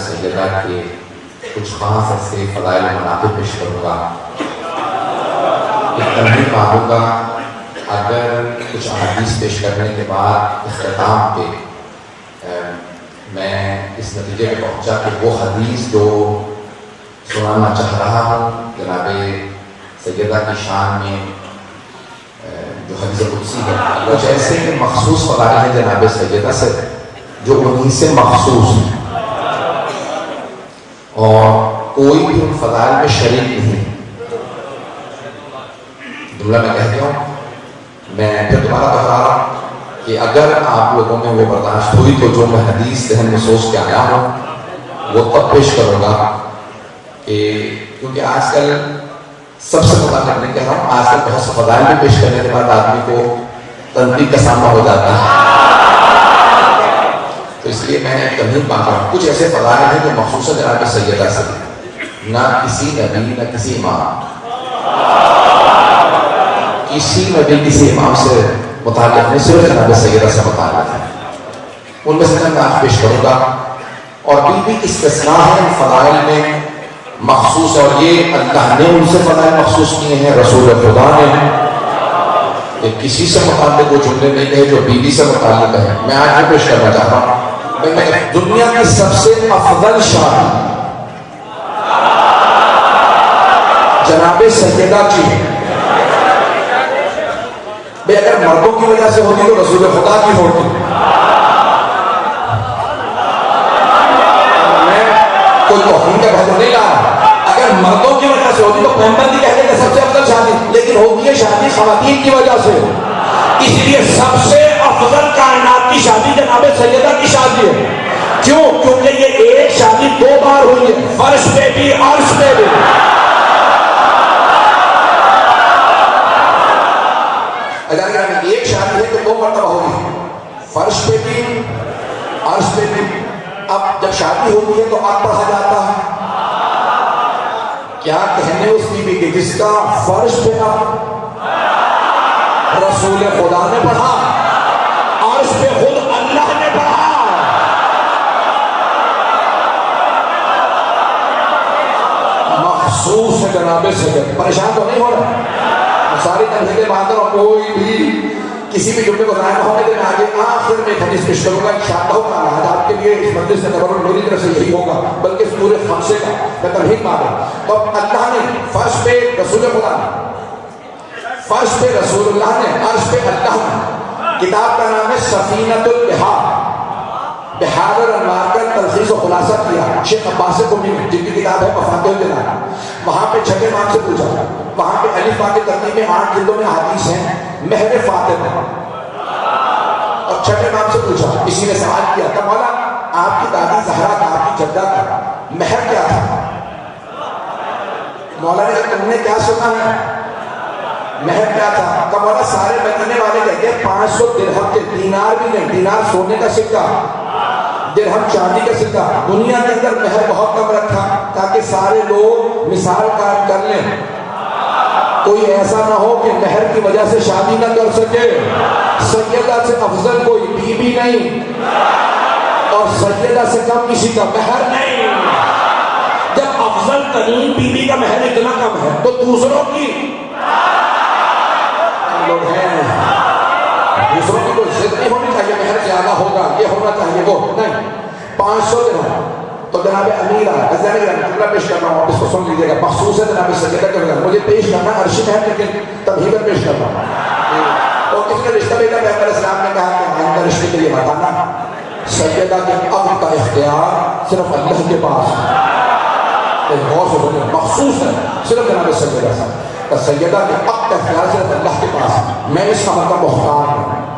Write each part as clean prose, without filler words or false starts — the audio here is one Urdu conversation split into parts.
سیدہ کے کچھ خاص ایسے فضائل مناقب پیش کروں گا. ایک تنبیہ مانوں گا، اگر کچھ احادیث پیش کرنے کے بعد اختتام پہ میں اس نتیجے پہ پہنچا کہ وہ حدیث جو سنانا چاہ رہا ہوں جناب سیدہ کی شان میں جو حدیث قدسی ہے، کچھ ایسے کہ مخصوص فضائل ہیں جناب سیدہ سے جو انہیں سے مخصوص ہیں اور کوئی بھی ان فضائل میں شریک نہیں. جملہ میں کہتا ہوں، میں پھر دوبارہ بتا رہا ہوں کہ اگر آپ لوگوں میں وہ برداشت ہوئی تو جو میں حدیث ذہن میں سوچ کے آیا ہوں وہ تب پیش کروں گا کہ کیونکہ آج کل سب سے مطابق نہیں کہہ رہا ہوں، آج کل بہت سے فضائل بھی پیش کرنے کے بعد آدمی کو تنقید کا سامنا ہو جاتا ہے. تو اس لیے میں تمہید مانگتا ہوں، کچھ ایسے فضائل ہیں جو مخصوص جناب سیدہ سے نہ کسی نبی نہ کسی امام، کسی امام سے متعلق نہیں، صرف جناب سیدہ سے متعلق ہے. ان میں سے چند آج پیش کروں گا اور بھی استثناء ہے ان فضائل میں مخصوص، اور یہ اللہ نے ان سے فضائل مخصوص کیے ہیں، رسول خدا نے کسی سے متعلق وہ جملے نہیں کہے جو بیوی سے متعلق ہے. میں آج یہ پیش کرنا چاہتا ہوں، دنیا کی سب سے افضل شادی جناب سیدہ کی ہے. بھئی اگر مردوں کی وجہ سے ہوتی تو رسول خدا کی ہوتی. میں کوئی توہین کا بحث نہیں لایا، اگر مردوں کی وجہ سے ہوتی تو پیغمبر کی کہتے ہیں سب سے افضل شادی، لیکن ہوتی ہے شادی خواتین کی وجہ سے، اس لیے سب سے افضل کائنات کی شادی جناب سیدہ کی شادی ہے. کیوں؟ کیونکہ یہ ایک شادی دو بار ہوئی ہے، فرش پہ بھی عرش پہ بھی. اگر ایک شادی ہے تو دو مرتبہ ہوگی، فرش پہ بھی عرش پہ بھی. اب جب شادی ہوتی ہے تو اب پڑھا جاتا ہے کیا کہنے اس بیوی کے جس کا فرش پہ رسول خدا نے پڑھا، عرش پہ خود اللہ نے پڑھا. مخصوص ہے جناب سید. پریشان تو نہیں ہو رہا، ساری تنظیمیں بات کرو، کوئی بھی کسی بھی جملے کو ضائع نہ ہونے دینا. آگے آخر میں ایک حدیث پیش کروں گا انشاءاللہ تعالی. آج آپ کے لیے اس مجلس سے تبرک میری طرف سے یہی ہوگا، بلکہ اس پورے خمسے کا میں تمہید مانگا. تو اللہ نے فرش پہ رسول خدا نے، فرش پہ رسول اللہ نے، عرش پہ اللہ نے. کتاب کا نام ہے سفینۃ البحار، بحار الانوار کا تلخیص و خلاصہ کیا شیخ عباس قمی نے، جن کی کتاب ہے مفاتیح الجنان. وہاں پہ چھٹے امام سے پوچھا، وہاں پہ الف با کے ترتیب میں 8 جلدوں میں حدیث ہیں مہر فاطمہ. اور چھٹے امام سے پوچھا، کسی نے سوال کیا کہ مولا آپ کی دادی زہرا کا، آپ کی جدہ کا مہر کیا تھا؟ مولا نے کہا تم نے کیا سنا ہے، مہر کیا تھا؟ کہ مولا سارے مدینے والے کہتے ہیں 500 درہم کے، دینار بھی نہیں، دینار سونے کا سکہ، درہم چاندی کا سکہ. دنیا کے اندر مہر بہت کم رکھا تاکہ سارے لوگ مثال قائم کر لیں، کوئی ایسا نہ ہو کہ مہر کی وجہ سے شادی نہ کر سکے. سیدہ سے افضل کوئی بی بی نہیں اور سیدہ سے کم کسی کا مہر نہیں. جب افضل ترین بی بی کا مہر اتنا کم ہے تو دوسروں کی لوگ ہیں، دوسروں کی کوئی ضد نہیں ہونی چاہیے مہر زیادہ ہوگا یہ ہونا چاہیے وہ نہیں. 500 درہم. تو جناب امیرہ جملہ پیش کر رہا ہوں، اس کو سن لیجیے گا، مخصوص ہے جناب سیدہ کے بغیر. مجھے پیش کرنا عرشی ہے لیکن تمہید پیش کر رہا ہوں. تو کس نے رشتہ بھیجا؟ پیغمبر اسلام نے کہا کہ آئندہ رشتے کے لیے بتانا سیدہ کے اب کا اختیار صرف اللہ کے پاس ہے. غور سے بولے، مخصوص ہے صرف جناب سیدہ سے، سیدہ کے اب کا اختیار صرف اللہ کے پاس ہے. میں اس خبر کا محتاج ہوں.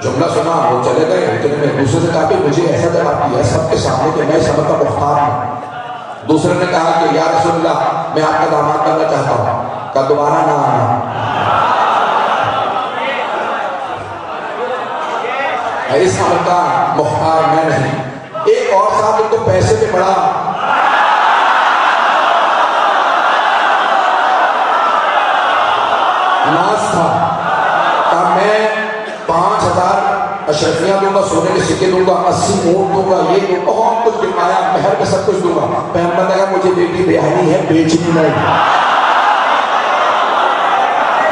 جملہ سنا، وہ چلے گئے، لیکن میں دوسرے سے کہا کہ مجھے ایسا جواب دیا سب کے سامنے کہ میں اس خبر کا محتاج ہوں. دوسرے نے کہا کہ یا رسول اللہ میں آپ کا داماد کرنا چاہتا ہوں. کہا دوبارہ نہ آنا، اس خبر کا محتاج میں نہیں. ایک اور صاحب ان کو پیسے پہ بڑا ناز تھا، کہا میں 5000 اشرفیاں دوں گا، سونے کے سکے دوں گا، 80 اونٹ دوں گا، یہ دوں، بہت کچھ دکھایا. ہے میں سب کچھ دوں گا. پیغمبر نے کہا مجھے بیٹی بیانی ہے, بیچنی نہیں.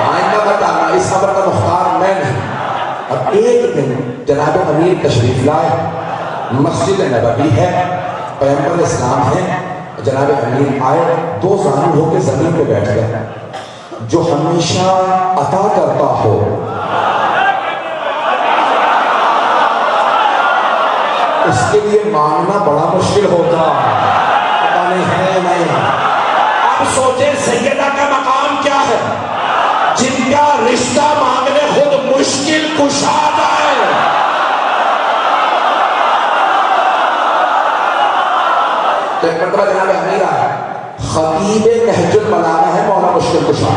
آئندہ بتانا اس خبر کا مختار میں نہیں. اب ایک دن جناب امیر تشریف لائے, مسجد نبوی ہے, پیغمبر اسلام ہے, جناب امیر آئے, دو زانو ہو کے زمین پہ بیٹھ گئے. جو ہمیشہ عطا کرتا ہو اس کے لیے مانگنا بڑا مشکل ہوتا. پتہ نہیں ہے نہیں. اب سوچیں سیدہ کا مقام کیا ہے, جن کا رشتہ مانگنے خود مشکل کشادہ ہے. تو ایک مرتبہ جناب امیر آیا, خطیب نہج البلاغہ ہے مولا مشکل کشا,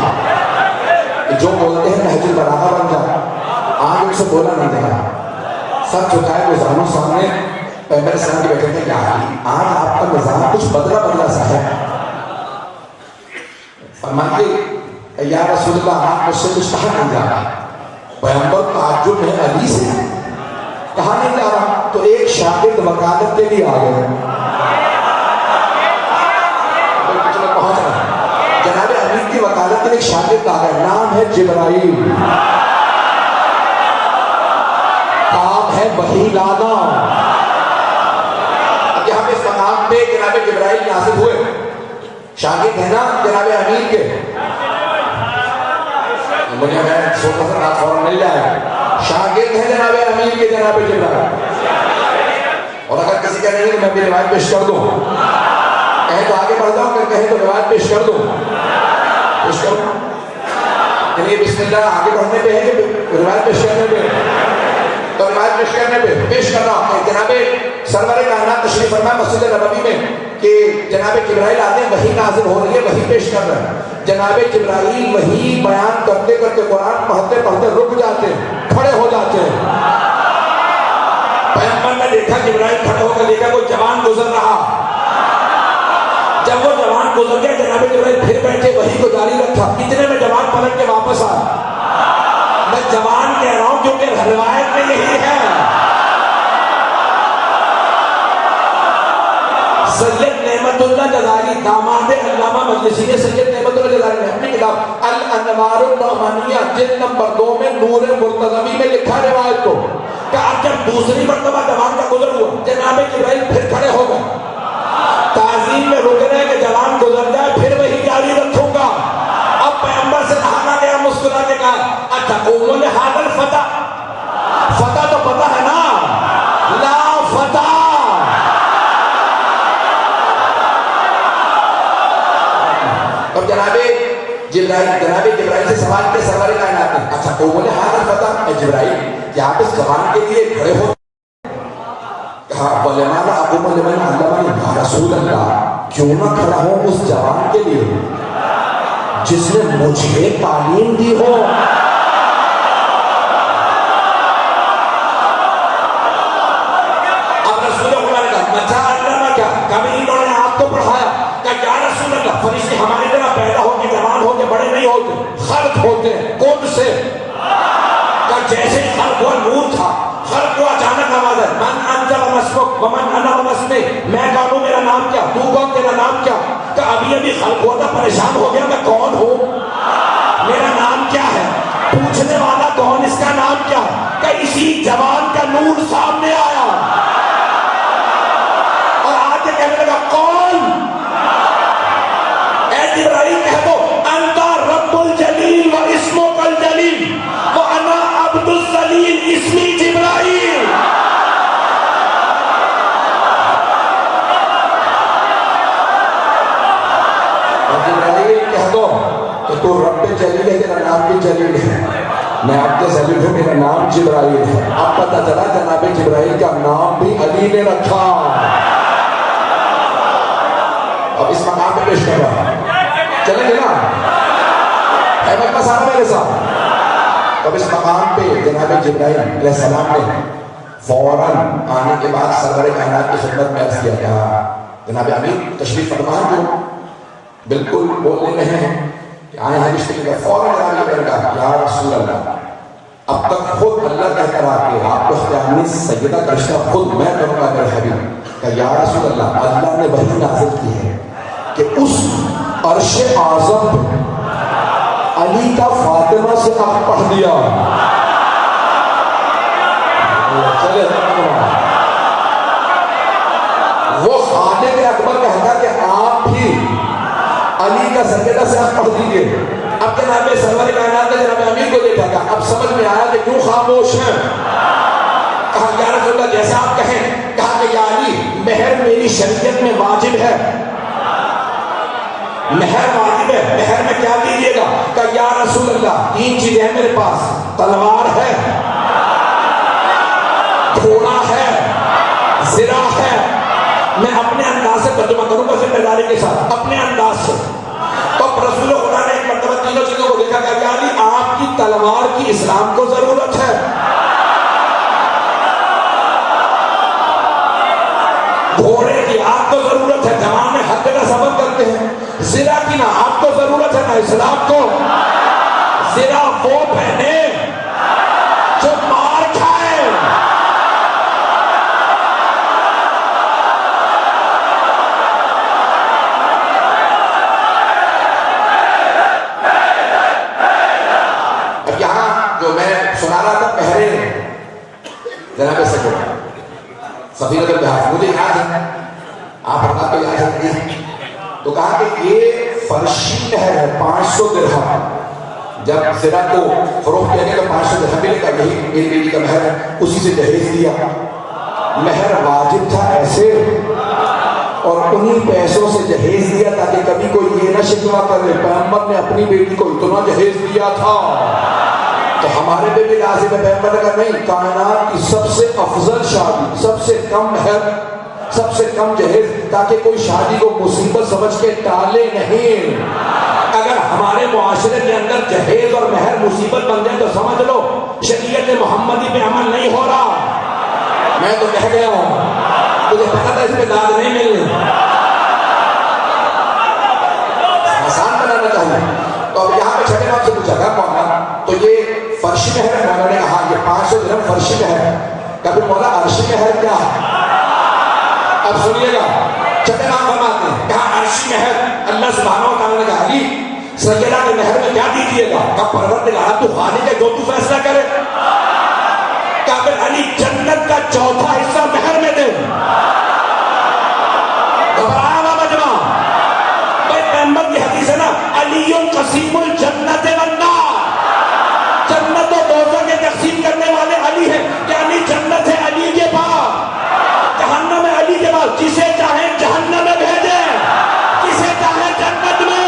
جو بولتے ہیں نہج البلاغہ بن جائے. آج ان سے بولا نہیں دینا, سب جھکائے گزاروں سامنے. پیغمبر اسلام کے بیٹے تھے, آج آپ کا نظام کچھ بدلا سا ہے. فرماتے یا رسول اللہ آپ مجھ سے کچھ کہا نہیں جا رہا. پیغمبر تعجب میں علی سے کہا نہیں جا رہا. تو ایک شاگرد وکالت کے لیے آ گئے. پہنچ رہا جناب امیر کی وکالت کے لیے ایک شاگرد آ گئے, نام ہے جبرائیل, کام ہے وحی لانا. اب یہاں پہ اس مقام پہ جناب جبرائیل نازل ہوئے. شاگرد ہے نا جناب امیر کے, مجھے میں سوچا تھا رات فوراً مل جائے. شاگرد ہے جناب امیر کے جناب جبرائیل. اور اگر کسی کا نہیں میں بھی روایت پیش کر دوں, کہیں تو آگے بڑھ جاؤں, کہیں تو روایت پیش کر دوں. پیش کروں یعنی بسم اللہ آگے بڑھنے پہ ہے کہ روایت پیش کرنے پہ؟ تو روایت پیش کرنے پہ پیش کر رہا ہوں. جناب سرور کائنات تشریف فرمائے مسجد نبوی میں کہ جناب جبرائیل آتے ہیں, وحی نازل ہو رہی ہے, وحی پیش کر رہے ہیں. جناب جبرائیل وحی بیان کرتے کرتے قرآن پڑھتے پڑھتے رک جاتے ہیں, کھڑے ہو جاتے ہیں. پیغمبر نے دیکھا جبرائیل کھڑے ہو کر دیکھا کوئی جوان گزر رہا. جب وہ جوان گزر گیا جناب جبرائیل پھر بیٹھے, وحی کو جاری رکھا. اتنے میں جوان پلٹ کے واپس آیا. میں جوان کہہ رہا ہوں کیونکہ روایت میں یہی ہے. سید نعمت اللہ جزائری داماد علامہ مجلسی نے سید نعمت اللہ جزائری نے اپنی کتاب الانوار النعمانیہ جلد نمبر 2 میں نور مرتضوی میں لکھا روایت کو کہ اب جب دوسری مرتبہ جوان کا گزر ہوا جناب جبرائیل پھر کھڑے ہو گئے. تعظیم میں رک رہے کہ جوان گزر جائے پھر وہی جاری رکھوں گا. اب پیغمبر سے کہا گیا مسکرا کے کہا اچھا قوموں نے حاضر فتح, فتح تو پتہ ہے نا, لا فتح. اور جناب جبرائیل سے سوال کے سرور کائنات نے اچھا قوموں نے حاضر فتح, اے جبرائیل کیا آپ اس زبان کے لیے کھڑے ہو؟ کہا وَلِمَاذَا أَقُومُ لِمَنْ عَلَّمَنِي یا رسول اللہ, کیوں نہ کھڑا ہوں اس جوان کے لیے جس نے مجھے تعلیم دی ہو. اب رسول اللہ نے کہا مچا علمہ کیا, کبھی انہوں نے آپ کو پڑھایا؟ کہا یا رسول اللہ فرشتے ہماری طرح پیدا ہو کے جوان ہو کے بڑے نہیں ہوتے, خلق ہوتے ہیں. کون سے؟ کہا جیسے خلق ہوا نور تھا, خلق کو اچانک آواز ہے من انت ومسمک ومن انا ومسمی, میں کون ہوں میرا نام کیا, تو کون تیرا نام کیا؟ کہ ابھی ابھی خلق ہوا تھا پریشان ہو گیا میں کون ہوں, میرا نام کیا ہے, پوچھنے والا کون, اس کا نام کیا ہے؟ کہ اسی جوان کا نور سامنے آیا اور آج کہنے لگا کون؟ اے جبرائیل کہہ دو انت رب الجلیل و اسمک الجلیل و انا عبد الذلیل اسمی جبرائیل. کہ تو رب جلیل ہے, تیرا نام بھی جلیل ہے, میں عبد ذلیل ہوں, میرا نام جبرائیل ہے. اب پتہ چلا جناب جبرائیل کا نام بھی علی نے رکھا. اب اس مقام پہ پیش کر رہا چلیں گے نا, ہے بھائی مسارہ میرے ساتھ. اب اس مقام پہ جناب جبرائیل علیہ السلام نے فوراً آنے کے بعد سرور کائنات کی خدمت میں عرض کیا کیا جناب امیر تشریف فرمان جو بالکل بولنے میں ہیں کہ آئے ہیں رشتے کے فوراً جناب جبرائیل کہا یا رسول اللہ اب تک خود اللہ کہتا رہا کہ آپ کو اختیار نہیں، سیدہ کا رشتہ خود میں کروں گا میرے حبیب کہ یا رسول اللہ، اللہ نے وحی نازل کی ہے کہ اس عرش اعظم پہ علی کا فاطمہ سے حق پڑھ دیا. چلے وہ خالق اکبر کہتا کہ آپ بھی علی کا سیدہ سے حق پڑھ دیجئے. اب جناب سرور کائنات نے جناب امیر کو دیکھا تھا، اب سمجھ میں آیا کہ کیوں خاموش ہیں. کہا یا رسول اللہ جیسا آپ کہیں. کہا کہ یا علی، مہر میری شریعت میں واجب ہے، مہر واجب ہے، مہر میں کیا دیجیے گا؟ کہ یا رسول اللہ 3 چیزیں ہیں میرے پاس، تلوار ہے، گھوڑا ہے، زرہ ہے. میں اپنے انداز سے ترجمہ کروں گا ذمہ داری کے ساتھ، اپنے انداز سے. تو رسول خدا نے ایک مرتبہ تینوں چیزوں کو دیکھا کہ یا علی، آپ کی تلوار کی اسلام کو ضرورت ہے، گھوڑے کی آپ کو ضرورت ہے، جوان حد کا سفر کرتے ہیں. زرہ کی نہ آپ کو ضرورت ہے نہ اسلام کو. زرہ وہ پہنے جو مار کھائے. اب یہاں جو میں سنا رہا تھا پہرے جناب سکر سفینۃ البحار، مجھے یاد ہے، آپ کو یاد ہے، تو کہا کہ یہ فرشی مہر ہے 500 درہم. جب زرہ کو فروخت کیا گیا تو 500 درہم ملے گا، یہی میری بیٹی کا مہر ہے، اسی سے جہیز دیا. مہر واجب تھا ایسے، اور انہی پیسوں سے جہیز دیا تاکہ کبھی کوئی یہ نہ شکوہ کرے پیغمبر نے اپنی بیٹی کو اتنا جہیز دیا تھا. تو ہمارے پہ بھی لازم ہے پیغمبر کا نہیں، کائنات کی سب سے افضل شادی، سب سے کم مہر، سب سے کم جہیز، تاکہ کوئی شادی کو مصیبت سمجھ کے ٹالے نہیں. اگر ہمارے معاشرے کے اندر جہیز اور مہر مصیبت بن جائے تو سمجھ لو شریعت محمدی پہ عمل نہیں ہو رہا. میں تو کہہ گیا ہوں، مجھے پتا تھا اس پہ داد نہیں ملنی، آسان بنانا چاہیے. تو اب یہاں پہ چھٹے نام سے پوچھا گا مولانا تو یہ فرشی مہر ہے. مولانا نے کہا یہ 500 درہم فرشی مہر ہے. کبھی مولا عرشی مہر کیا ہے؟ اب سنیے گا، چھٹے نام فرماتے ہیں، کہا عرشی مہر. اللہ سبحانہ و تعالیٰ نے کہا علی سیدہ کے مہر میں کیا دیجیے گا؟ کہا پروردگار تو خالق ہے، جو تو فیصلہ کرے. کہا پھر علی جنت کا چوتھا حصہ مہر میں دے. گھبرایا ہوا مجمع، بھائی پیغمبر کی حدیث ہے نا، علی قسیم الجنت والنار، جنت و دوزخ کے تقسیم کرنے والے علی ہیں. کہ علی جنت ہے علی کے پاس، جہنم ہے علی کے پاس. جسے چاہیں جہنم میں بھیجیں، جسے چاہیں جنت میں.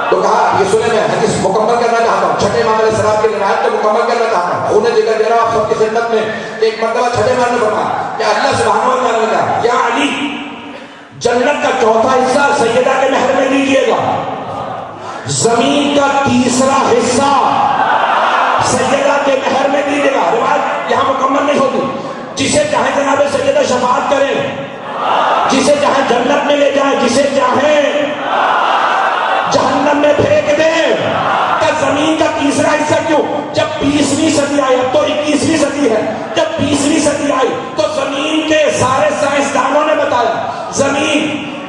تو کہا یہ سنے میں حدیث مکمل کرنا چاہتا ہوں، چھٹے امام علیہ السلام کے روایت کو مکمل کرنا چاہتا ہوں. انہیں ذکر دے رہا آپ سب کی خدمت میں. ایک مرتبہ چھٹے امام نے فرمایا کہ اللہ سبحانہ و تعالیٰ نے کہا یا علی جنت کا چوتھا حصہ سیدہ کے مہر میں دیجیے گا، زمین کا تیسرا حصہ سیدہ کے مہر میں دیجیے گا. روایت یہاں مکمل نہیں ہوتی. جسے چاہے جناب سیدہ شفاعت کریں، جسے چاہے جنت میں لے جائیں، جسے چاہے جہنم میں پھینک دیں. کہ زمین کا تیسرا حصہ کیوں؟ جب 20ویں صدی آئی، اب تو 21ویں صدی ہے، جب 20ویں صدی آئی تو زمین کے سارے سائنسدانوں نے بتایا زمین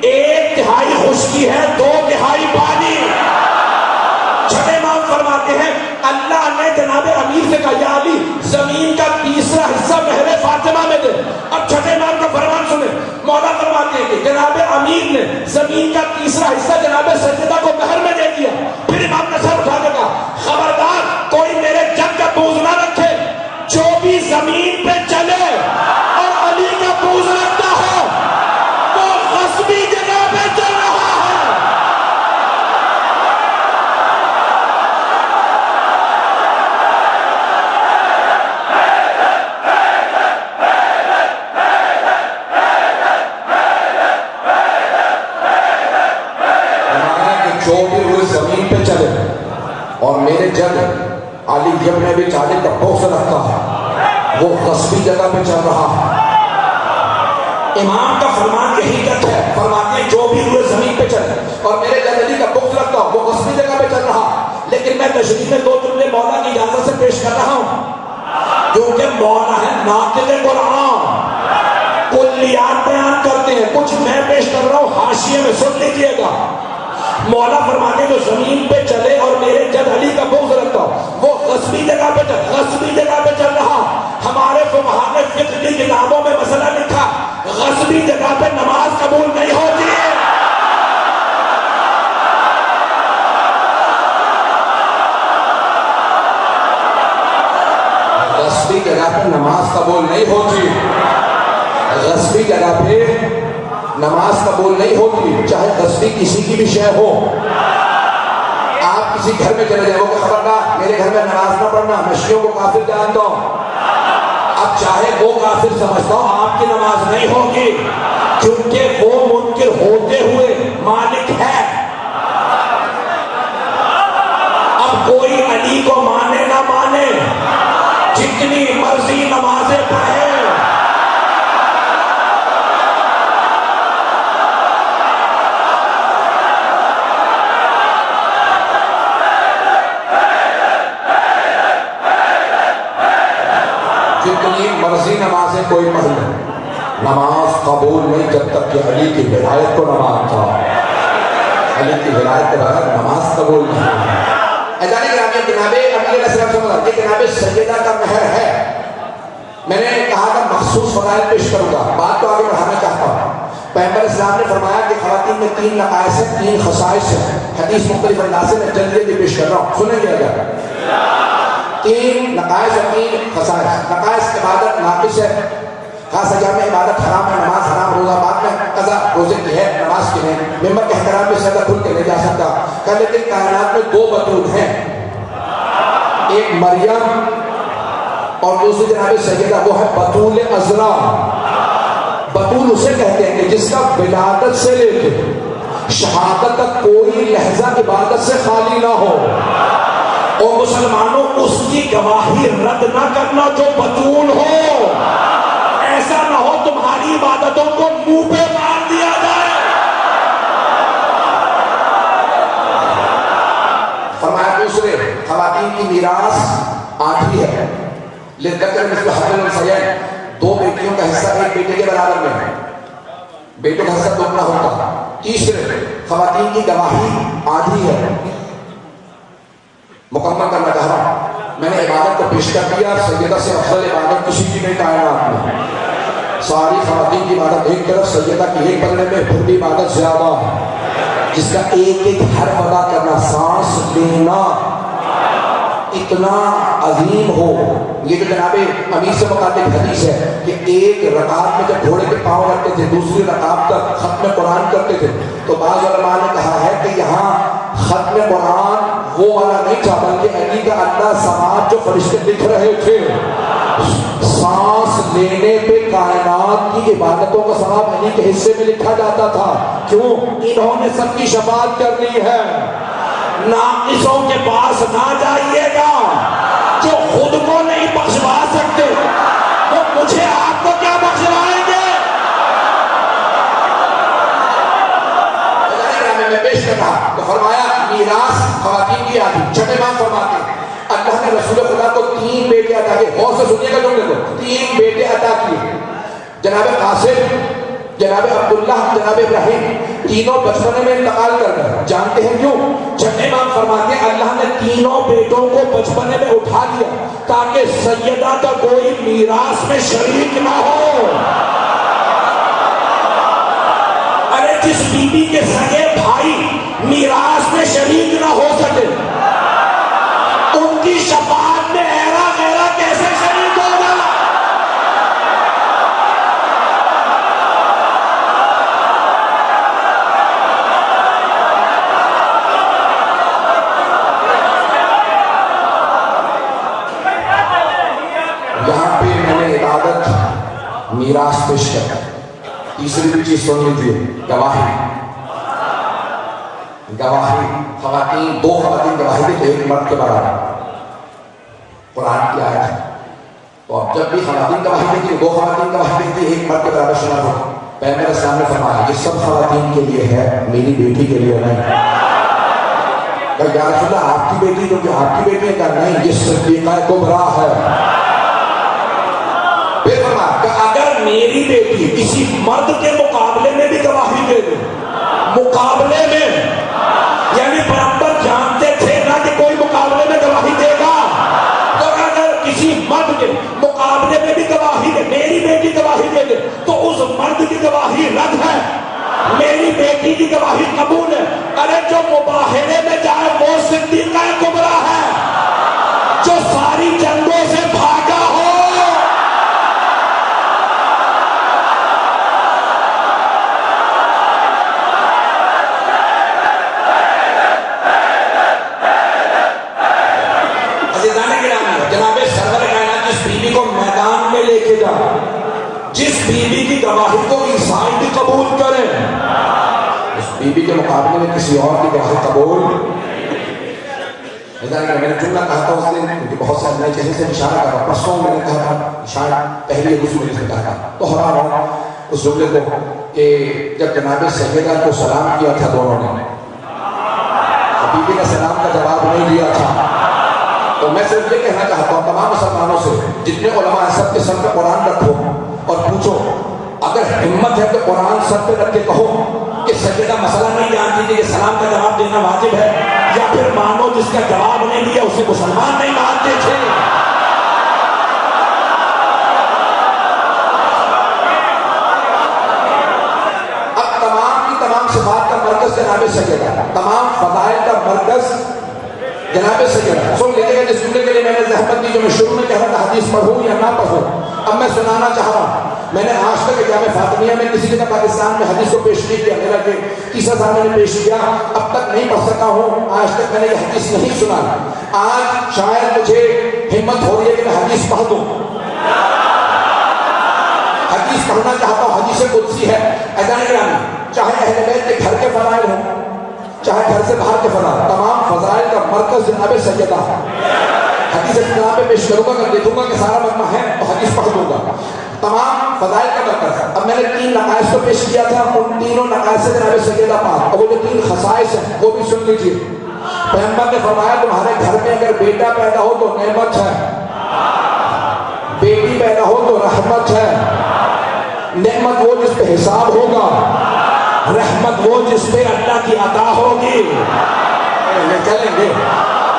1/3 خشکی ہے، 2/3 پانی. سے کہا یا علی زمین کا تیسرا حصہ مہر فاطمہ میں دے. اب چھٹے امام کا فرمان سنیں. مولا فرماتے ہیں کہ جناب امیر نے زمین کا تیسرا حصہ جناب سیدہ کو مہر میں دے دیا. پھر امام نے سر اٹھا کے کہا خبردار کوئی میرے جد کا بوجھ نہ رکھے, جو بھی زمین پہ چلے اور علی کا بوجھ رکھتا ہو وہ غصبی جگہ پہ چل رہا ہے. جو بھی ہوئے زمین پہ چلے اور میرے جد علی ابن ابی طالب کا بغض رکھتا ہے وہ غصبی جگہ پہ چل رہا ہے. امام کا فرمان یہی تک ہے, فرماتے ہیں جو بھی ہوئے زمین پہ چلے اور میرے جد علی کا بغض رکھتا ہو وہ غصبی جگہ پہ چل رہا. لیکن میں تشریح میں 2 جملے مولا کی اجازت سے پیش کر رہا ہوں کیونکہ مولا ہے ناطق قرآن, کلیات بیان کرتے ہیں. کچھ میں پیش کر رہا ہوں حاشیے میں سن لیجیے گا. مولا فرماتے جو زمین پہ چلے اور میرے جد علی کا بغض رکھتا ہو وہ غصبی جگہ پہ چل رہا. ہمارے فقہا نے فقہ کی کتابوں میں مسئلہ لکھا غصبی جگہ پہ نماز قبول نہیں ہوتی ہے. غصبی جگہ پہ نماز قبول نہیں ہوتی. غصبی جگہ پہ نماز قبول نہیں ہوتی, چاہے غصبی کسی کی بھی شے ہو. آپ کسی گھر میں چلے جائیں, وہ خبردار میرے گھر میں نماز نہ پڑھنا, میں شیعوں کو کافر جانتا ہوں. اب چاہے وہ کافر سمجھتا ہوں آپ کی نماز نہیں ہوگی کیونکہ وہ منکر ہوتے ہوئے مالک ہے. اب کوئی علی کو مانے نہ مانے, جتنی مرضی نمازیں پڑھے, جتنی مرضی نمازیں کوئی پڑھ لے, نماز قبول نہیں جب تک کہ علی کی ولایت کو نہ مانتا. علی کی ولایت کے بغیر نماز قبول نہیں. جناب امیر علیہ السلام یہ جناب سیدہ کا مہر ہے. میں نے کہا کہ مخصوص فضائل پیش کروں گا, بات تو آگے بڑھانا چاہتا ہوں. پیغمبر اسلام نے فرمایا کہ خواتین میں 3 نقائص ہیں, 3 خصائص ہیں. حدیث مختلف انداز سے میں جلدی پیش کر رہا ہوں, سنیں گے اگر. 3 نقائص اور 3 خصائص. نقائص عبادت ناقص ہے, خاص ایام میں عبادت حرام ہے, نماز حرام, روزہ بعد میں قضا روزے کی ہے, نماز کی نہیں. ممبر کے احترام میں سجدہ کھل کے نہیں جا سکتا. کہ لیکن کائنات میں 2 بطول ہیں, ایک مریم اور دوسری جناب سیدہ, وہ ہے بطول عذرا. بطول اسے کہتے ہیں کہ جس کا ولادت سے لے کے شہادت تک کوئی لحظہ عبادت سے خالی نہ ہو. اور مسلمانوں اس کی گواہی رد نہ کرنا جو بطول ہو. ایسا نہ ہو تمہاری عبادتوں کو منہ پہ مار دیا جائے. فرمایا دوسرے خواتین کی میراث آدھی ہے, للذکر مثل حظ الانثیین. 2 بیٹیوں کا حصہ ایک بیٹے کے برابر میں ہے, بیٹوں کا حصہ دوگنا ہوتا. تیسرے خواتین کی گواہی آدھی ہے. مکمل کرنا چاہ رہا ہوں. میں نے عبادت کو پیش کر دیا, سیدہ سے افضل عبادت کسی کی نہیں کائنات میں. ساری خواتین کی عبادت ایک طرف, سیدہ کی ایک بغل میں, پھر بھی عبادت زیادہ ہے. جس کا ایک ایک حرف ادا کرنا, سانس لینا اتنا عظیم ہو. یہ جو جناب امیر سے متعلق حدیث ہے کہ ایک رکعت میں جب گھوڑے کے پاؤں رکھتے تھے دوسری رکعت تک ختم قرآن کرتے تھے, تو بعض علماء نے کہا ہے کہ یہاں ختم قرآن وہ والا نہیں تھا بلکہ علی کا اللہ سماعت جو فرشتے لکھ رہے تھے. سانس لینے پہ کائنات کی عبادتوں کا ثواب علی کے حصے میں لکھا جاتا تھا. کیوں؟ انہوں نے سب کی شفاعت کرنی ہے. ناقصوں کے پاس نہ جائیے گا, جو خود کو نہیں بخشوا سکتے وہ مجھے آپ کو کیا بخشوائیں گے. میں پیش کر رہا تو فرمایا میراث خواتین کی آدھی. چھٹے امام فرماتے ہیں اللہ نے رسول خدا کو 3 بیٹے عطا کیے. غور سے سنیے گا جملے کو, 3 بیٹے عطا کیے. جناب قاسم جناب عبداللہ, جناب ابراہیم تینوں بچپنے میں انتقال کر گئے. جانتے ہیں کیوں؟ جب امام فرماتے ہیں اللہ نے تینوں بیٹوں کو بچپنے میں اٹھا دیا تاکہ سیدہ کا کوئی میراث میں شریک نہ ہو. ارے جس بیوی کے سگے بھائی میراث میں شریک نہ ہو سکے ان کی شفاعت میں ایرا غیرہ کیسے شریک ہوگا؟ یہاں پہ میں نے عبادت میراث پیش کر. تیسری بھی چیز سن لیجیے, گواہی. گواہی خواتین, دو خواتین گواہی دے تو ایک مرد کے برابر. قرآن کی آیت ہے. تو اب جب بھی خواتین گواہی دیتی ہیں, دو خواتین گواہی دیتی ہیں, ایک مرد کے برابر شمار ہو. پیغمبر اسلام نے فرمایا یہ سب خواتین کے لیے ہے, میری بیٹی کے لیے نہیں. یا رسول اللہ آپ کی بیٹی تو کیا آپ کی بیٹی ہے؟ کہا نہیں, یہ صدیقہ کبریٰ ہے. پھر فرمایا کہ اگر میری بیٹی کسی مرد کے مقابلے میں بھی گواہی دے دے, مقابلے میں یعنی برابر جانتے تھے نہ کہ کوئی مقابلے میں گواہی دے گا, تو اگر کسی مرد کے مقابلے میں بھی گواہی دے, میری بیٹی گواہی دے دے تو اس مرد کی گواہی رد ہے, میری بیٹی کی گواہی قبول ہے. ارے جو مباہرے میں جائے وہ صدیقہ کبریٰ ہے, جو ساری جنگوں سے بھاگا ہو. جناب سرور کائنات جس بیوی کو میدان میں لے کے جائے, جس بیوی کی گواہی کو انسان بھی قبول کرے, اس بیوی کے مقابلے میں کسی اور کی گواہی قبول. میں نے جملہ کہا تھا اس دن, کیونکہ بہت سے نئے چہرے سے اشارہ کر رہا. پرسوں میں نے کہا تھا شاید پہلی گزو میں نے کہا تھا, تو حیران ہوں اس جملے کو کہ جب جناب سیدہ کو سلام کیا تھا دونوں نے, بیوی کا سلام کا جواب نہیں دیا تھا. تو میں صرف یہ کہنا چاہتا ہوں تمام مسلمانوں سے, جتنے علماء ہیں سب کے سر پہ قرآن رکھو اور پوچھو, اگر ہمت ہے تو قرآن سر پہ رکھ کے کہو کہ سیدہ مسئلہ نہیں جانتی کہ یہ سلام کا جواب دینا واجب ہے, یا پھر مانو جس کا جواب نہیں دیا اسے مسلمان نہیں مانتے تھے. اب تمام کی تمام صفات کا مرکز جناب سیدہ, تمام فضائل کا مرکز جناب سیدہ. سن لیجیے گا جس جملے کے لیے میں نے زحمت دی, جو میں شروع میں کہہ رہا تھا حدیث پڑھوں یا نہ پڑھوں, اب میں سنانا چاہ رہا ہوں. میں نے آج تک جامعہ فاطمیہ میں کسی جگہ پاکستان میں حدیث کو پیش نہیں کیا, میرا کہ تیسرا سال میں نے پیش کیا, اب تک نہیں پڑھ سکا ہوں, آج تک میں نے یہ حدیث نہیں سنا. آج شاید مجھے ہمت ہو رہی ہے کہ میں حدیث پڑھ دوں. حدیث پڑھنا چاہتا ہوں, حدیث قدسی ہے. اذان گرامی, چاہے اہل بیت کے گھر کے فضائل ہوں چاہے گھر سے باہر کے فضائل, تمام فضائل کا مرکز جناب سیدہ ہے. حدیث اختلاف میں پیش کروں گا, اگر دیکھوں گا کہ سارا مجمع ہے تو حدیث پڑھ دوں گا. تمام فضائل کا مرکز. اب میں نے 3 نقائص کو پیش کیا تھا, ان تینوں نقائص سے جناب سیدہ پاک, اور وہ جو 3 خصائص ہیں وہ بھی سن لیجیے. پیغمبر نے فرمایا تمہارے گھر میں اگر بیٹا پیدا ہو تو نعمت ہے, بیٹی پیدا ہو تو رحمت ہے. نعمت وہ جس پہ حساب ہوگا, رحمت وہ جس پہ اللہ کی عطا ہوگی. چلیں گے.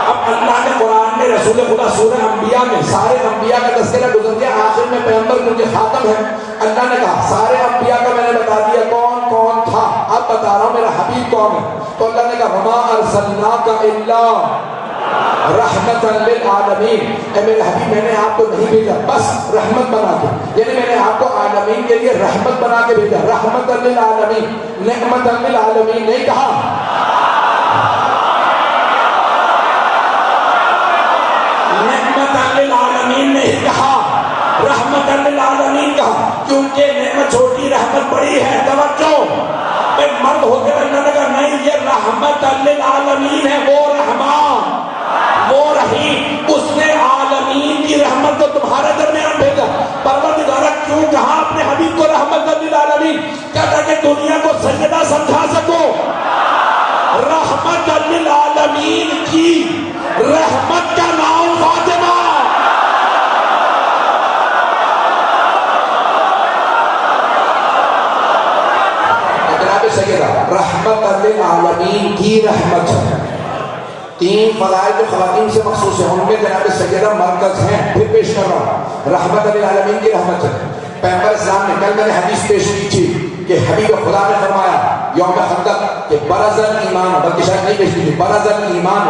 اب اللہ نے قرآن میں رسول خدا سورہ انبیاء میں سارے انبیاء کا تذکرہ گزر گیا, آخر میں پیغمبر کیونکہ خاتم ہے, اللہ نے کہا سارے انبیاء کا میں نے بتا دیا کون کون تھا, اب بتا رہا ہوں میرا حبیب کون ہے. تو اللہ نے کہا وما ارسلناک الا رحمت للعالمین, اے میرے حبیب میں نے آپ کو نہیں بھیجا بس رحمت بنا کے, یعنی میں نے آپ کو عالمین کے لیے رحمت بنا کے بھیجا. رحمت للعالمین, نعمت للعالمین نہیں کہا. نعمت للعالمین نہیں کہا, رحمت للعالمین کہا, کیونکہ نعمت چھوٹی رحمت بڑی ہے. توجہ, ایک مرد ہوتے ہوئے اللہ نے کہا نہیں یہ رحمت للعالمین ہے, وہ رحمان وہ رحیم, اس نے عالمین کی رحمت کو تمہارے درمیان بھیجا. پروردگارہ کیوں کہا اپنے حبیب کو رحمت للعالمین, کہتا کہ دنیا کو سجدہ سمجھا سکو. رحمت للعالمین کی رحمت کا نام فاطمہ. العالمین کی رحمت ہے. 3 فضائل جو خواتین سے مخصوص ہیں ان میں جناب سیدہ مرکز ہیں. پھر پیش کر رہا ہوں رحمت للعالمین کی رحمت ہے. پیغمبر اسلام نے کل میں نے حدیث پیش کی تھی کہ حبیب خدا نے فرمایا یوم خندق کہ برز الایمان، بلکہ شاید نہیں پیش کی تھی، برز الایمان،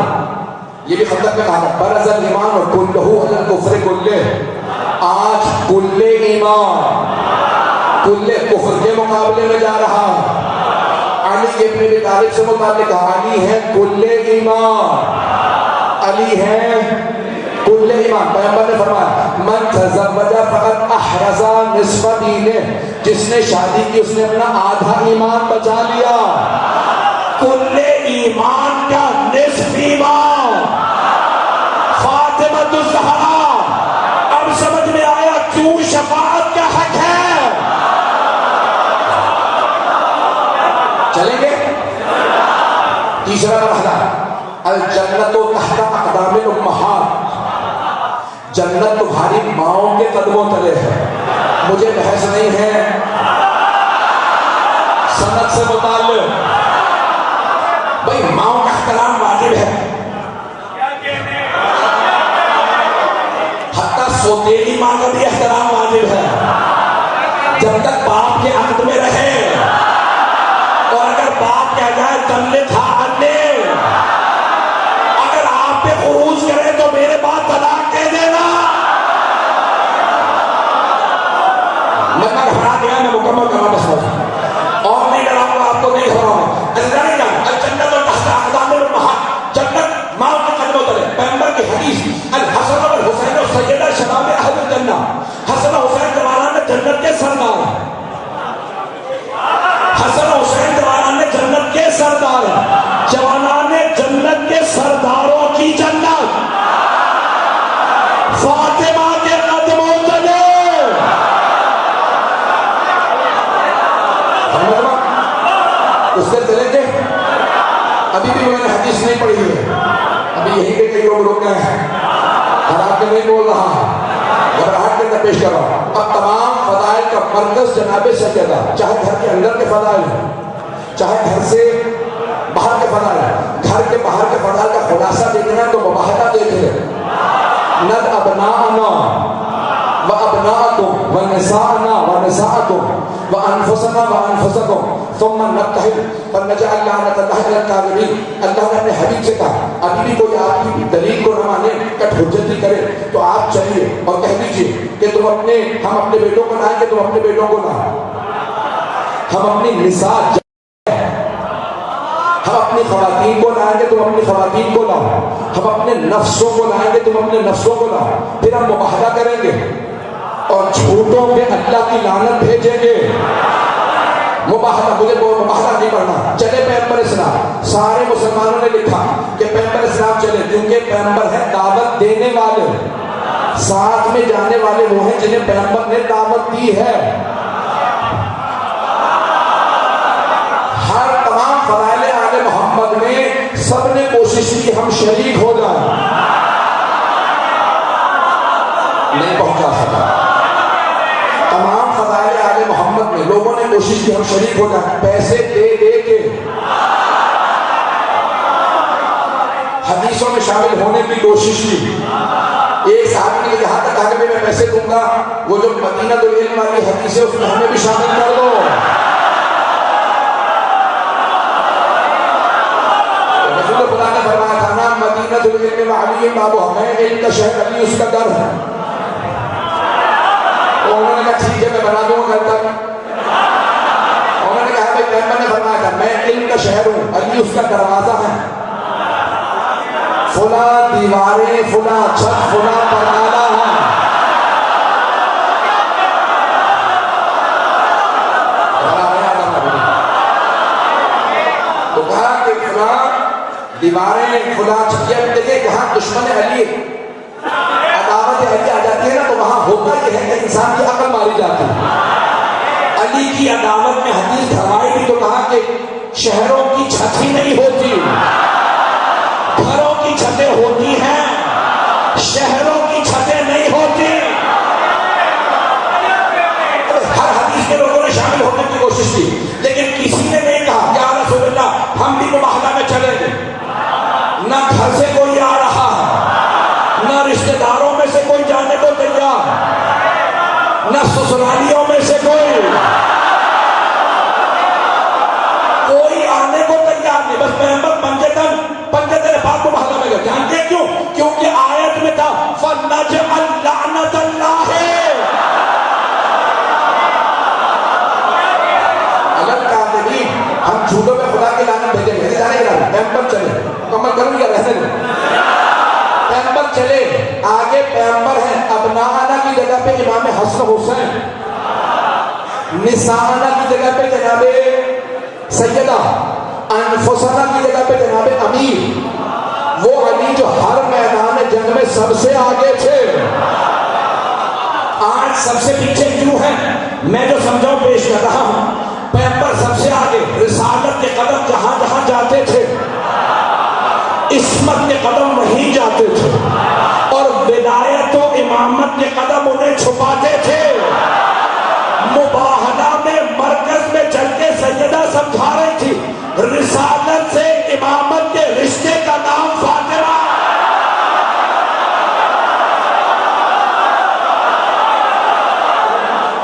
یہ بھی خندق میں کہا تھا، برز الایمان کلہ علی الکفر کلہ. آج کل ایمان کل کفر کے مقابلے میں جا رہا ہے. علی ابن ابی طالب سے متعلق علی ہے کل ایمان، علی ہے کل ایمان. پیغمبر نے فرمایا من تزوج فقد احرز نصف دینہ، جس نے شادی کی اس نے اپنا آدھا ایمان بچا لیا. کل ایمان کا نصف ایمان. فاطمہ الزہرا، اب سمجھ میں آیا کیوں شفاعت کا حق ہے. چلیں گے. تیسرا مرحلہ الجنت تحت اقدام الامہات، جنت تمہاری ماؤں کے قدموں تلے ہے. مجھے بحث نہیں ہے سند سے متعلق، بھائی ماؤں کا احترام واجب ہے. حتیٰ سوتیلی ماں کا بھی احترام واجب ہے جب تک باپ کے عقد میں رہے. اور اگر باپ کہہ جائے تمنے تھا نے اگر آپ پہ خروج کرے تو میرے بعد طلاق دے دینا. میں گھبرا گیا، میں مکمل کرنا بس اور نہیں ڈراؤں گا آپ کو، نہیں گھبراؤں گا. جنت اور تحت اقدام الامہات، جنت ماں کے قدموں تلے. پیغمبر کی حدیث الحسن والحسین سیدہ شباب اہل الجنہ. حسن و حسین جوانان میں جنت کے سردار ہیں. حسن و حسین جوانان نے جنت کے سردار ہیں. جوانان جنت کے سرداروں کی جنت فاطمہ کے قدموں تلے. اس سے چلیں گے. ابھی بھی میں نے حدیث نہیں پڑھی ہے، ابھی یہیں پہ کئی لوگ روک گئے ہیں. حرام کے نہیں بول رہا، گھبراہٹ کے اندر پیش کر رہا ہوں. اب تمام فضائل کا مرکز جناب سیدہ، چاہے گھر کے اندر کے فضائل ہیں، چاہے گھر سے باہر کے فضائل ہیں. گھر کے باہر کے فضائل کا خلاصہ دیکھنا ہے تو مباحثہ دیکھ لیں. ند ابناءنا و ابناءکم و نساءنا و نساءکم و انفسنا و انفسکم ثم نتحد فنجعل لعنت اللہ علی الکاذبین. اللہ نے اپنے حبیب سے کہا ابھی بھی کوئی آپ کی دلیل کو نہ مانے، کٹ حجتی کرے تو آپ چلیے اور کہہ دیجئے کہ تم ہم اپنے بیٹوں کو لائیں گے، تم اپنے بیٹوں کو لائیں. ہم اپنی نساء، ہم اپنی خواتین کو لائیں گے، تم اپنی خواتین کو لاؤ. ہم اپنے نفسوں کو لائیں گے، تم اپنے نفسوں کو لاؤ. پھر ہم مباہدہ کریں گے اور جھوٹوں پہ اللہ کی لعنت بھیجیں گے. مباہدہ، مجھے مباہدہ نہیں پڑھنا. چلے پیغمبر اسلام، سارے مسلمانوں نے لکھا کہ پیغمبر اسلام چلے کیونکہ پیغمبر ہے دعوت دینے والے. ساتھ میں جانے والے وہ ہیں جنہیں پیغمبر نے دعوت دی ہے. ہر تمام فضائل آل محمد میں سب نے کوشش کی ہم شریک ہو جائیں، نہیں پہنچا سکا. تمام فضائل آل محمد میں لوگوں نے کوشش کی ہم شریک ہو جائیں، پیسے دے دے کے، حدیثوں میں شامل ہونے کی کوشش کی. ایک صحابی نے یہاں تک کہا کہ میں پیسے دوں گا، وہ جو مدینہ العلم والی حدیث ہے اس میں ہمیں بھی شامل کر دو. رسول خدا نے فرمایا تھا نا مدینہ العلم وعلی بابو، ہمیں علم کا شہر علی اس کا در ہے. انہوں نے کہا ٹھیک ہے میں بنا دوں گا گھر تک. انہوں نے کہا بھائی پیغمبر نے فرمایا تھا میں علم کا شہر ہوں، علی اس کا دروازہ ہے. فلاں دیواریں، فلاں چھت، فلاں پرنالہ ہے. تو کہا کہ فلاں دیواریں، فلاں چھت. یہ دیکھیں جہاں دشمن علی عداوت علی آ جاتی ہے نا تو وہاں ہوتا یہ ہے کہ انسان کی عقل ماری جاتی ہے. علی کی عداوت میں حدیث دھرمائی بھی تو کہا کہ شہروں کی چھت ہی نہیں ہوتی، گھروں کی چھتیں ہوتی ہیں، شہروں کی چھتیں نہیں ہوتی. ہر حدیث کے لوگوں نے شامل ہونے کی کوشش کی لیکن کسی نے نہیں کہا یا رسول اللہ ہم بھی مباہدہ نسرانیوں میں سے کوئی آنے کو تیار نہیں، بس پیغمبر پنجتن پاک کو بہلا میں گئے. جانتے کیوں؟ کیونکہ آیت میں تھا فَنَجْعَلْ لَعْنَةَ اللَّهِ. اگر کاذبین ہم جھوٹوں میں خدا کی لعنت بھیجیں گے، جانے گا پیغمبر چلے مکمل کروں یا رہنے دیں؟ پیغمبر چلے آگے، پیغمبر ہیں ابناءنا کی جگہ پہ امام حسن حسین، نساءنا کی جگہ پہ جناب سیدہ، انفسنا کی جگہ پہ جناب امیر، وہ علی جو ہر میدان جنگ میں سب سے آگے تھے. آج سب سے پیچھے کیوں ہیں؟ میں جو سمجھاؤں پیش کر رہا ہوں. پیغمبر سب سے آگے، رسالت کے قدم جہاں جہاں جاتے تھے، عصمت کے قدم وہیں جاتے تھے، اور ولایت و امامت کے قدم انہیں چھپاتے تھے. مباہلہ میں مرکز میں چل کے سیدہ سمجھا رہی تھی رسالت سے امامت کے رشتے کا نام فاطمہ.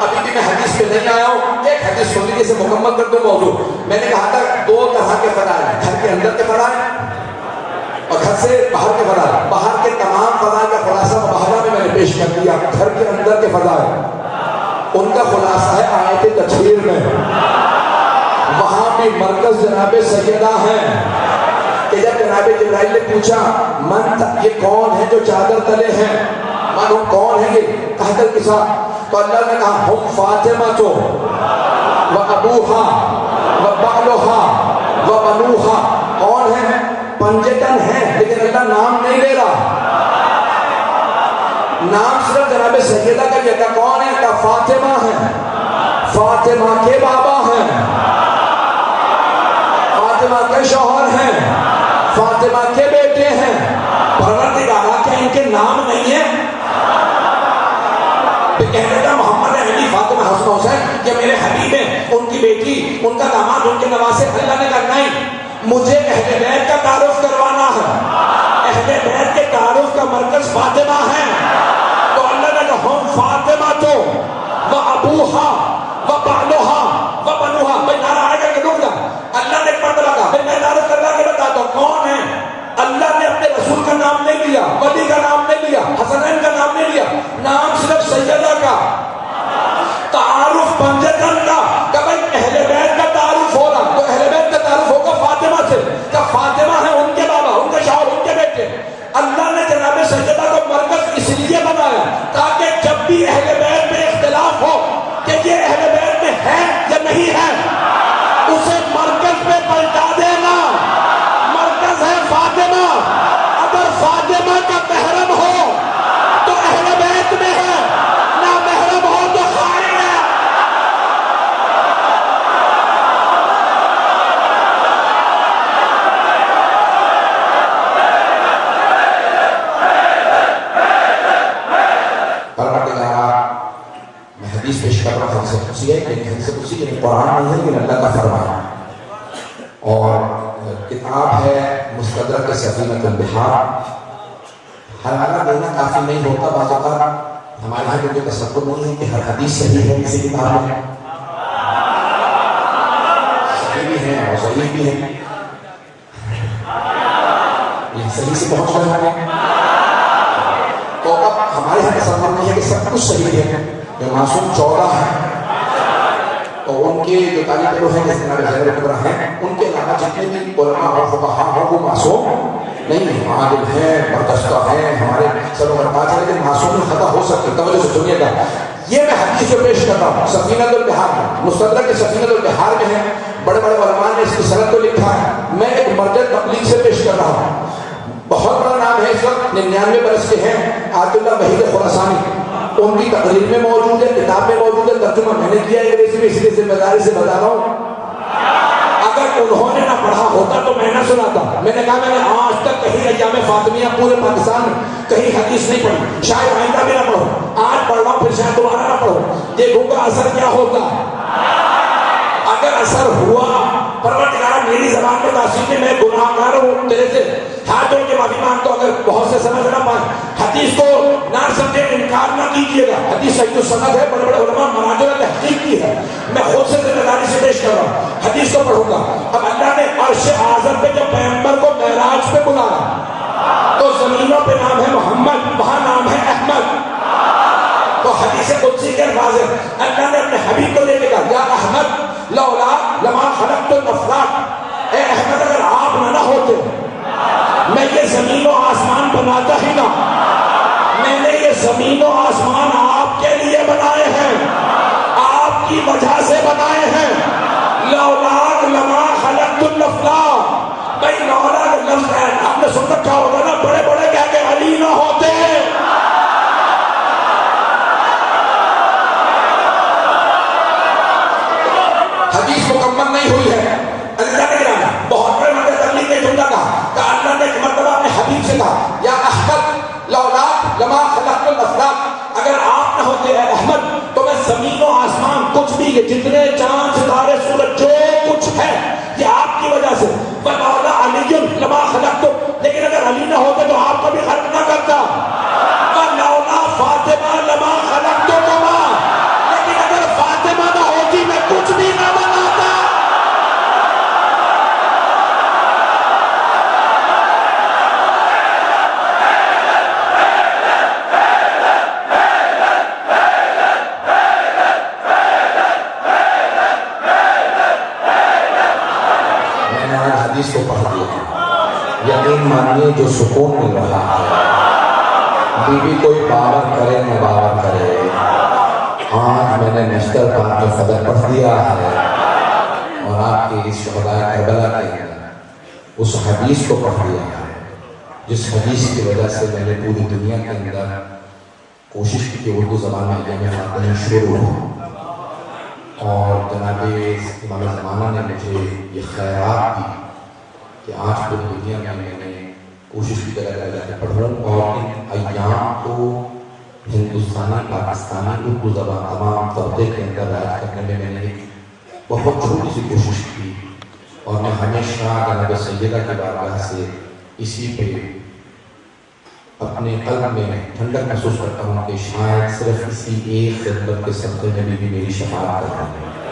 ابھی بھی میں حدیث پہ نہیں آیا ہوں، ایک حدیث سن لیجیے سے مکمل کر دوں موضوع. میں نے کہا تھا دو طرح کے فضائل ہیں، گھر کے اندر کے فضائل اور گھر سے باہر کے فضائل. باہر کے تمام فضائل کا خلاصہ مباہلہ میں نے پیش کر دیا. گھر کے اندر کے فضائل ان کا خلاصہ ہے آیت تطہیر میں. وہاں بھی مرکز جناب سیدہ ہیں کہ جب جناب جبرائیل نے پوچھا من یہ کون ہے جو چادر تلے ہیں، من کون ہے یہ تحت الکساء، تو اللہ نے کہا ہم فاطمہ تو و ابوہا و بعلہا و بنوہا. کون ہے؟ پنجتن ہیں، لیکن اللہ نام نہیں لے رہا. نام صرف جناب سیدہ کا لیا. کون ہے؟ کہ فاطمہ ہے، فاطمہ کے بابا ہیں، فاطمہ کے شوہر ہیں، فاطمہ کے بیٹے ہیں. پروردگار کیا ان کے نام نہیں ہیں؟ کہنے کا محمد علی فاطمہ حسن حسین یہ میرے حبیب ہیں، ان کی بیٹی، ان کا داماد، ان کے نواسے. اللہ نے کہا نہیں، مجھے اہل بیت کا تعارف کروانا ہے. اہل بیت کے تعارف کا مرکز فاطمہ ہے. تو اللہ نے کہا ہم فاطمہ تو و ابوہا و بعلہا و بنوہا. بھائی نعرہ آئے گا کہ رک جا. اللہ نے ایک مرتبہ کہا پھر میں تعارف کروا کے بتاتا ہوں کون ہے. اللہ نے اپنے رسول کا نام نہیں لیا، ولی کا نام نہیں لیا، حسنین کا نام نہیں لیا، نام صرف سیدہ کا. تعارف پنجتن کا. کہ بھائی اہل بیت کا تعارف ہو رہا تو اہل بیت کا تعارف ہوگا فاطمہ سے. کہ فاطمہ ہے ان کے بابا، ان کے شوہر، ان کے بیٹے. اللہ نے جناب سیدہ کو مرکز اس لیے بنایا تاکہ جب بھی اہل بیت میں اختلاف ہو کہ یہ اہل بیت میں ہے یا نہیں ہے، اسے مرکز پہ پلٹا دینا. مرکز ہے فاطمہ. اگر فاطمہ کا محرم ہو تو اہل بیت میں ہے، نہ محرم ہو تو خائن ہے. میں حدیث پیش کر رہا ہوں، حدیث قدسی ہے کہ حدیث قدسی یعنی قرآن نہیں ہے لیکن اللہ کا فرمان. اور کتاب ہے مستدرک سفینۃ البحار. حوالہ دینا کافی نہیں ہوتا، بعض اوقات ہمارے یہاں کیونکہ تصور نہیں ہے کہ ہر حدیث صحیح ہے کسی کتاب میں. صحیح بھی ہیں اور صحیح بھی ہیں، یہ صحیح سے پہنچ رہے ہیں. تو اب ہمارے یہاں تصور نہیں ہے کہ سب کچھ صحیح ہے. جو معصوم 14 ہیں تو ان کے جو طالب علم ہیں جیسے جناب زید الکبریٰ ہیں، ان کے علاوہ جتنے بھی علماء اور فقہاء ہیں وہ معصوم نہیں ہیں، عادل ہیں، برداشتہ ہیں. ہمارے سروں پر بات ہے کہ معصوم میں خطا ہو سکتی. توجہ سے سنیے گا، یہ میں حدیث جو پیش کر رہا ہوں سفینۃ البحار میں، مستدرک سفینۃ البحار میں ہے. بڑے بڑے علماء نے اس کی سند کو لکھا ہے. میں ایک مرجع تبلیغ سے پیش کر رہا ہوں. بہت بڑا نام ہے، اس وقت 99 برس کے ہیں، عبد اللہ وحید خراسانی. ان کی تقریر میں موجود ہے، کتاب میں موجود ہے، ترجمہ میں نے کیا ہے انگریزی میں، اس لیے ذمہ داری سے بتا رہا ہوں. اگر انہوں نے نہ پڑھا ہوتا تو میں نہ سناتا. میں نے کہا میں نے آج تک کہیں ایام فاطمیہ پورے پاکستان میں کہیں حدیث نہیں پڑھی، شاید آئندہ بھی نہ پڑھوں. آج پڑھ رہا ہوں، پھر شاید دوبارہ نہ پڑھوں. دیکھوں گا اثر کیا ہوتا. اگر اثر ہوا، پروردگار میری زبان میں تاثیر میں، میں گناہگار ہوں، تیرے سے ہاتھ جوڑ کے معافی مانگتا ہوں. اگر بہت سے سمجھ نہ پائے، حدیث کو نہ سمجھے، انکار نہ کیجیے گا. حدیث صحیح السند ہے, بڑے بڑے علماء مراجع نے تحقیق کی ہے, میں خود سے ذمہ داری سے پیش کر رہا ہوں, حدیث کو پڑھوں گا. اب اللہ نے عرش اعظم پہ جب پیغمبر کو معراج پہ بلایا تو زمینوں پہ نام ہے محمد, وہاں نام ہے احمد. تو حدیث قدسی کے الفاظ ہے, اللہ نے اپنے حبیب کو لے کے کہا یا احمد لولا لما خلقت الافلاک, اے احمد اگر آپ نہ ہوتے میں یہ زمین و آسمان بناتا ہی نہ. میں نے یہ زمین و آسمان آپ کے لیے بنائے ہیں, آپ کی وجہ سے بنائے ہیں. لولا لما خلقت الافلاک, بھائی لولا لفظ ہے, آپ نے سن رکھا ہوگا نا, بڑے بڑے کہہ کے علی نہ ہوتے. حدیث مکمل نہیں ہوئی ہے. بہت بڑے مرتبہ تبلیغ نے جملہ کہا کہ اللہ نے ایک مرتبہ اپنے حبیب سے کہا یا احمد لولا لما خلقت الافلاک, اگر آپ نہ ہوتے اے احمد تو میں زمین و آسمان کچھ بھی, یہ جتنے چاند ستارے سورج جو کچھ ہے یہ آپ کی وجہ سے. ولولا علی لما خلقت, لیکن اگر علی نہ ہوتے تو آپ کبھی خلق نہ کرتا. ولولا فاطمہ لما خلقتکما, لیکن اگر فاطمہ نہ ہوتی میں کچھ بھی نہ بناتا. حدیث کو پڑھ دیا, یقین مانیے جو سکون مل رہا ہے. بیوی کوئی باور کرے نہ باور کرے, آج میں نے نیشنل پارک میں فجر پڑھ دیا ہے اور آپ کے اس شہدائے کربلا کے اندر اس حدیث کو پڑھ دیا ہے جس حدیث کی وجہ سے میں نے پوری دنیا کے اندر کوشش کی کہ اردو زبان میں جامع خاتون شروع ہو. اور جناب امام زمانہ نے مجھے یہ خیرات دی کہ آج پوری دنیا میں نے کوشش کی جگہ جا کے پڑھ رہا ہوں, اور ان ایام کو ہندوستانی پاکستانی اردو زبان تمام طبقے کے اندر رائج کرنے میں نے ایک بہت چھوٹی سی کوشش کی. اور میں ہمیشہ جناب سیدہ کی بارگاہ سے اسی پہ اپنے قلب میں ٹھنڈک محسوس کرتا ہوں کہ شاید صرف اسی ایک خدمت کے صدقے میں بھی میری شفاعت کرتا ہے.